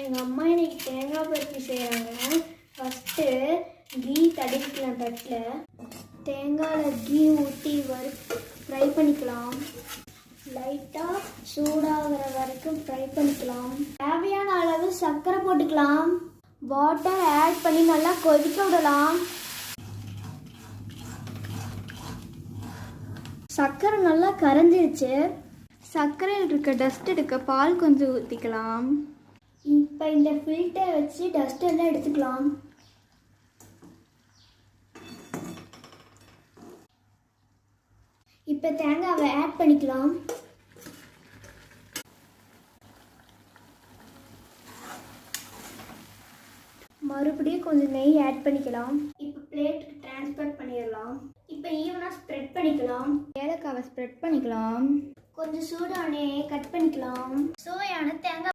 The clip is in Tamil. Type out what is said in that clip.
எங்கள் அம்மா இன்னைக்கு தேங்காய் பருப்பி செய்கிறாங்க. ஃபஸ்ட்டு கீ தடவிக்கலாம். தட்டில் தேங்காயில் கீ ஊற்றி ஃப்ரை பண்ணிக்கலாம். லைட்டாக சூடாகிற வரைக்கும் ஃப்ரை பண்ணிக்கலாம். தேவையான அளவு சர்க்கரை போட்டுக்கலாம். வாட்டர் ஆட் பண்ணி நல்லா கொதிக்க விடலாம். சர்க்கரை நல்லா கரைஞ்சிருச்சு. சர்க்கரையில் இருக்க டஸ்ட் எடுக்க பால் கொஞ்சம் ஊற்றிக்கலாம். இப்போ இந்த ஃபில்டர் வச்சு டஸ்ட் எல்லாம் எடுத்துக்கலாம். இப்போ தேங்காவை ஆட் பண்ணிக்கலாம். மறுபடியும் கொஞ்சம் நெய் ஆட் பண்ணிக்கலாம். இப்போ பிளேட்டுக்கு ட்ரான்ஸ்ஃபர் பண்ணிடலாம். இப்போ ஈவனாக ஸ்ப்ரெட் பண்ணிக்கலாம். ஏலக்காவை ஸ்ப்ரெட் பண்ணிக்கலாம். கொஞ்சம் சூடானே கட் பண்ணிக்கலாம். சுவையான தேங்காய்